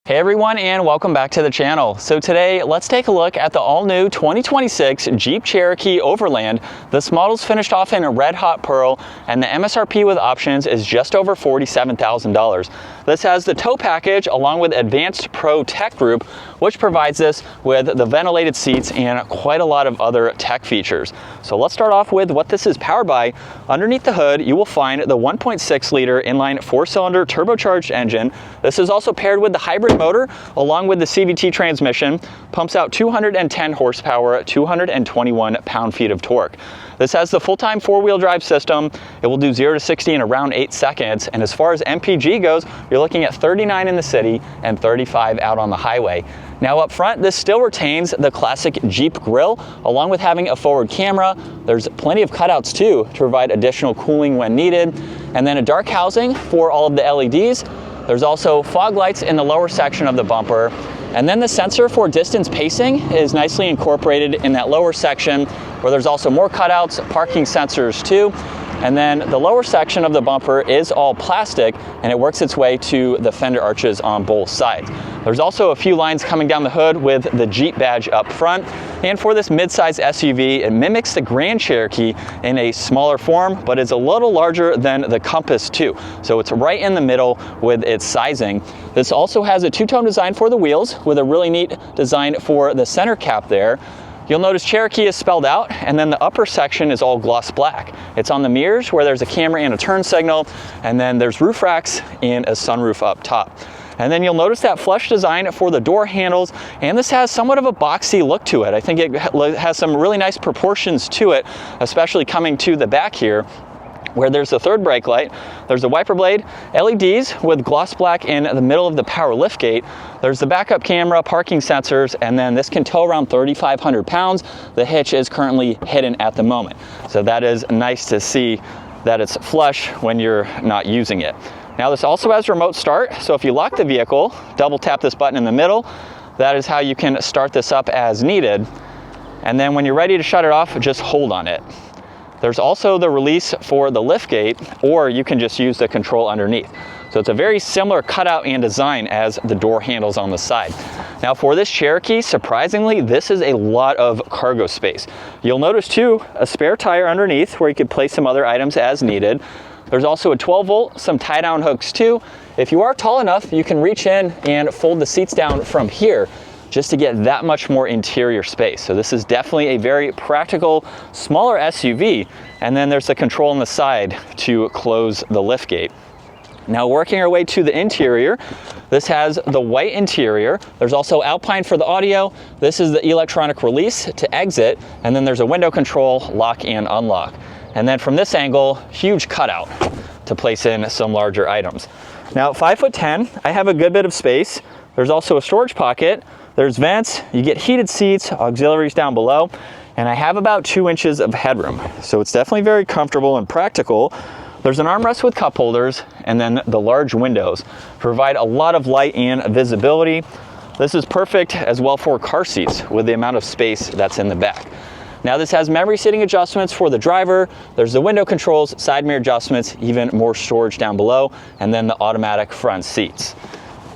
Hey everyone, and welcome back to the channel. So today, let's take a look at the all-new 2026 Jeep Cherokee Overland. This model's finished off in a red hot pearl, and the MSRP with options is just over $47,000. This has the tow package along with Advanced Pro Tech Group, which provides this with the ventilated seats and quite a lot of other tech features. So let's start off with what this is powered by. Underneath the hood, you will find the 1.6 liter inline 4-cylinder turbocharged engine. This is also paired with the hybrid motor along with the CVT transmission, pumps out 210 horsepower, 221 pound-feet of torque. This has the full-time four-wheel drive system. It will do 0 to 60 in around 8 seconds. And as far as MPG goes, you're looking at 39 in the city and 35 out on the highway. Now up front, this still retains the classic Jeep grille, along with having a forward camera. There's plenty of cutouts too to provide additional cooling when needed. And then a dark housing for all of the LEDs. There's also fog lights in the lower section of the bumper. And then the sensor for distance pacing is nicely incorporated in that lower section, where there's also more cutouts, parking sensors too. And then the lower section of the bumper is all plastic, and it works its way to the fender arches on both sides. There's also a few lines coming down the hood with the Jeep badge up front. And for this midsize SUV, it mimics the Grand Cherokee in a smaller form, but is a little larger than the Compass too. So it's right in the middle with its sizing. This also has a two-tone design for the wheels with a really neat design for the center cap there. You'll notice Cherokee is spelled out, and then the upper section is all gloss black. It's on the mirrors where there's a camera and a turn signal, and then there's roof racks and a sunroof up top. And then you'll notice that flush design for the door handles, and this has somewhat of a boxy look to it. I think it has some really nice proportions to it, especially coming to the back here, where there's a third brake light, there's a wiper blade, LEDs with gloss black in the middle of the power liftgate, there's the backup camera, parking sensors, and then this can tow around 3,500 pounds. The hitch is currently hidden at the moment. So that is nice to see that it's flush when you're not using it. Now this also has remote start, so if you lock the vehicle, double tap this button in the middle, that is how you can start this up as needed. And then when you're ready to shut it off, just hold on it. There's also the release for the liftgate, or you can just use the control underneath. So it's a very similar cutout and design as the door handles on the side. Now for this Cherokee, surprisingly, this is a lot of cargo space. You'll notice too, a spare tire underneath where you could place some other items as needed. There's also a 12 volt, some tie down hooks too. If you are tall enough, you can reach in and fold the seats down from here, just to get that much more interior space. So this is definitely a very practical, smaller SUV. And then there's the control on the side to close the liftgate. Now working our way to the interior, this has the white interior. There's also Alpine for the audio. This is the electronic release to exit. And then there's a window control, lock and unlock. And then from this angle, huge cutout to place in some larger items. Now at 5'10", I have a good bit of space. There's also a storage pocket. There's vents, you get heated seats, auxiliaries down below, and I have about 2 inches of headroom. So it's definitely very comfortable and practical. There's an armrest with cup holders, and then the large windows provide a lot of light and visibility. This is perfect as well for car seats with the amount of space that's in the back. Now this has memory seating adjustments for the driver. There's the window controls, side mirror adjustments, even more storage down below, and then the automatic front seats.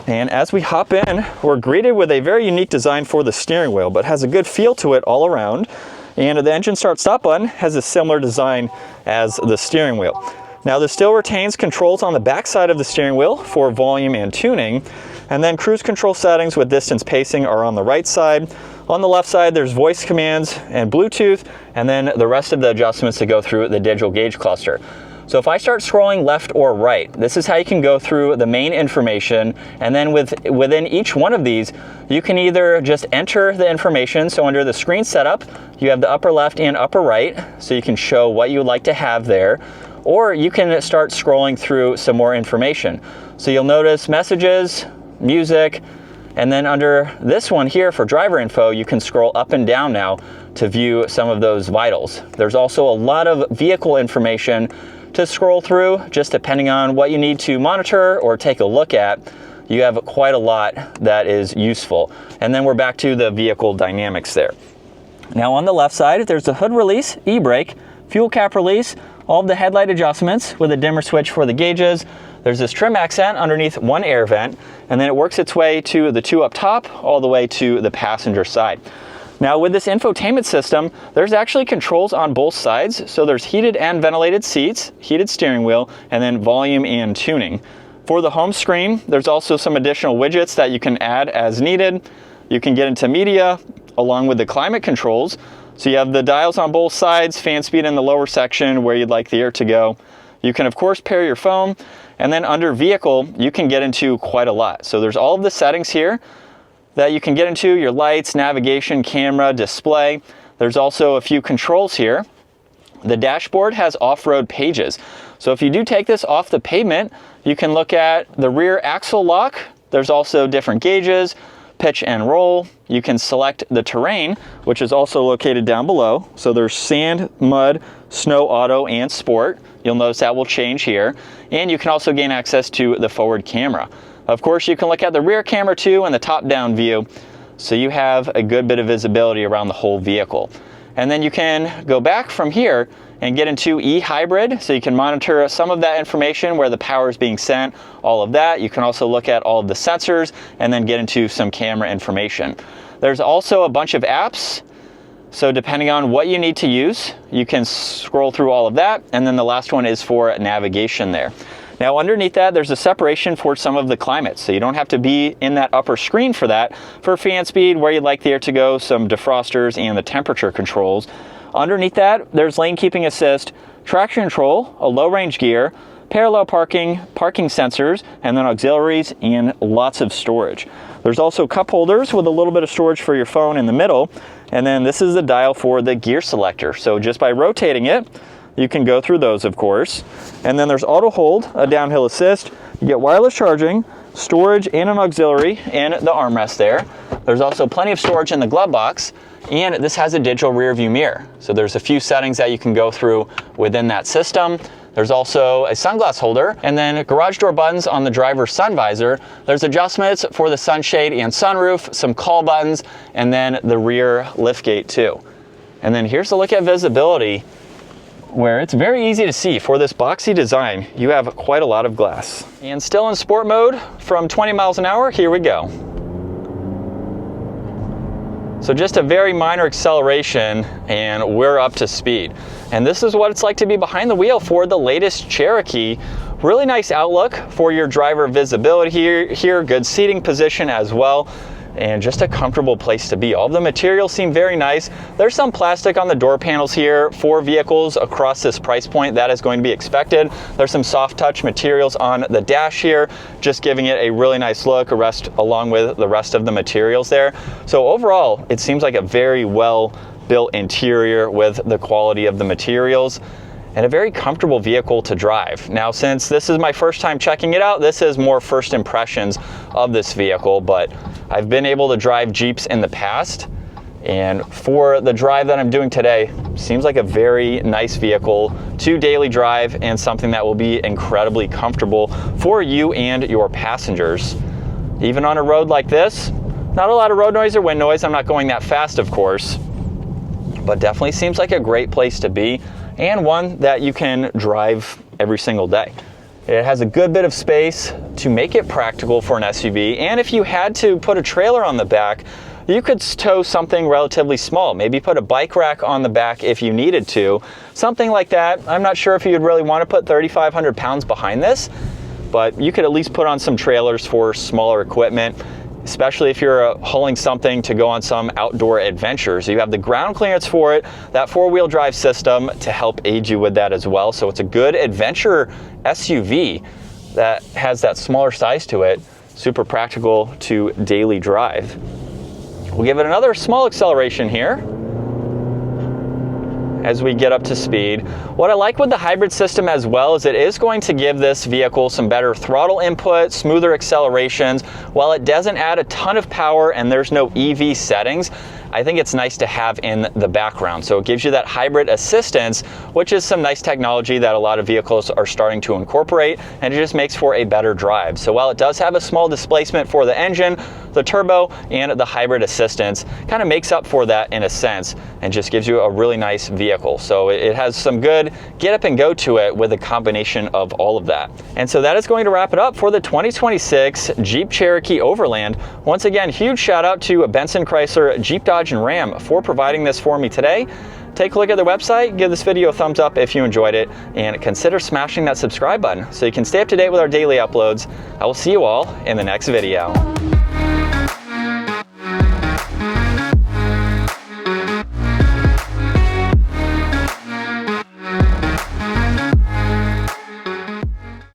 And as we hop in, we're greeted with a very unique design for the steering wheel, but has a good feel to it all around. And the engine start stop button has a similar design as the steering wheel. Now this still retains controls on the back side of the steering wheel for volume and tuning. And then cruise control settings with distance pacing are on the right side. On the left side, there's voice commands and Bluetooth, and then the rest of the adjustments to go through the digital gauge cluster. So if I start scrolling left or right, this is how you can go through the main information, and then within each one of these, you can either just enter the information. So under the screen setup, you have the upper left and upper right, so you can show what you would like to have there, or you can start scrolling through some more information. So you'll notice messages, music, and then under this one here for driver info, you can scroll up and down now to view some of those vitals. There's also a lot of vehicle information to scroll through, just depending on what you need to monitor or take a look at. You have quite a lot that is useful. And then we're back to the vehicle dynamics there. Now on the left side, there's the hood release, e-brake, fuel cap release, all of the headlight adjustments with a dimmer switch for the gauges. There's this trim accent underneath one air vent, and then it works its way to the two up top, all the way to the passenger side. Now with this infotainment system, there's actually controls on both sides. So there's heated and ventilated seats, heated steering wheel, and then volume and tuning. For the home screen, there's also some additional widgets that you can add as needed. You can get into media along with the climate controls. So you have the dials on both sides, fan speed in the lower section where you'd like the air to go. You can of course pair your phone, and then under vehicle, you can get into quite a lot. So there's all of the settings here that you can get into, your lights, navigation, camera, display. There's also a few controls here. The dashboard has off-road pages. So if you do take this off the pavement, you can look at the rear axle lock. There's also different gauges, pitch and roll. You can select the terrain, which is also located down below. So there's sand, mud, snow, auto, and sport. You'll notice that will change here. And you can also gain access to the forward camera. Of course, you can look at the rear camera too and the top-down view, so you have a good bit of visibility around the whole vehicle. And then you can go back from here and get into e-hybrid, so you can monitor some of that information, where the power is being sent, all of that. You can also look at all of the sensors and then get into some camera information. There's also a bunch of apps, so depending on what you need to use, you can scroll through all of that, and then the last one is for navigation there. Now underneath that, there's a separation for some of the climates, so you don't have to be in that upper screen for that. For fan speed, where you'd like the air to go, some defrosters, and the temperature controls. Underneath that, there's lane keeping assist, traction control, a low range gear, parallel parking, parking sensors, and then auxiliaries and lots of storage. There's also cup holders with a little bit of storage for your phone in the middle, and then this is the dial for the gear selector. So just by rotating it, you can go through those, of course. And then there's auto hold, a downhill assist. You get wireless charging, storage, and an auxiliary in the armrest there. There's also plenty of storage in the glove box, and this has a digital rear view mirror. So there's a few settings that you can go through within that system. There's also a sunglass holder, and then garage door buttons on the driver's sun visor. There's adjustments for the sunshade and sunroof, some call buttons, and then the rear liftgate too. And then here's a look at visibility, where it's very easy to see. For this boxy design, you have quite a lot of glass. And still in sport mode from 20 miles an hour, here we go. So just a very minor acceleration and we're up to speed. And this is what it's like to be behind the wheel for the latest Cherokee. Really nice outlook for your driver visibility here, good seating position as well, and just a comfortable place to be. All of the materials seem very nice. There's some plastic on the door panels here for vehicles across this price point. That is going to be expected. There's some soft touch materials on the dash here, just giving it a really nice look, along with the rest of the materials there. So overall, it seems like a very well built interior with the quality of the materials, and a very comfortable vehicle to drive. Now, since this is my first time checking it out, this is more first impressions of this vehicle, but I've been able to drive Jeeps in the past, and for the drive that I'm doing today, seems like a very nice vehicle to daily drive, and something that will be incredibly comfortable for you and your passengers. Even on a road like this, not a lot of road noise or wind noise. I'm not going that fast, of course, but definitely seems like a great place to be, and one that you can drive every single day. It has a good bit of space to make it practical for an SUV, and if you had to put a trailer on the back, you could tow something relatively small, maybe put a bike rack on the back if you needed to, something like that. I'm not sure if you'd really want to put 3,500 pounds behind this, but you could at least put on some trailers for smaller equipment, especially if you're hauling something to go on some outdoor adventures. You have the ground clearance for it, that four-wheel drive system to help aid you with that as well. So it's a good adventure SUV that has that smaller size to it, super practical to daily drive. We'll give it another small acceleration here as we get up to speed. What I like with the hybrid system as well is it is going to give this vehicle some better throttle input, smoother accelerations. While it doesn't add a ton of power and there's no EV settings, I think it's nice to have in the background. So it gives you that hybrid assistance, which is some nice technology that a lot of vehicles are starting to incorporate, and it just makes for a better drive. So while it does have a small displacement for the engine, the turbo and the hybrid assistance kind of makes up for that in a sense, and just gives you a really nice vehicle. So it has some good get up and go to it with a combination of all of that. And so that is going to wrap it up for the 2026 Jeep Cherokee Overland. Once again, huge shout out to Benson Chrysler, Jeep, Dodge, and Ram for providing this for me today. Take a look at their website, give this video a thumbs up if you enjoyed it, and consider smashing that subscribe button so you can stay up to date with our daily uploads. I will see you all in the next video.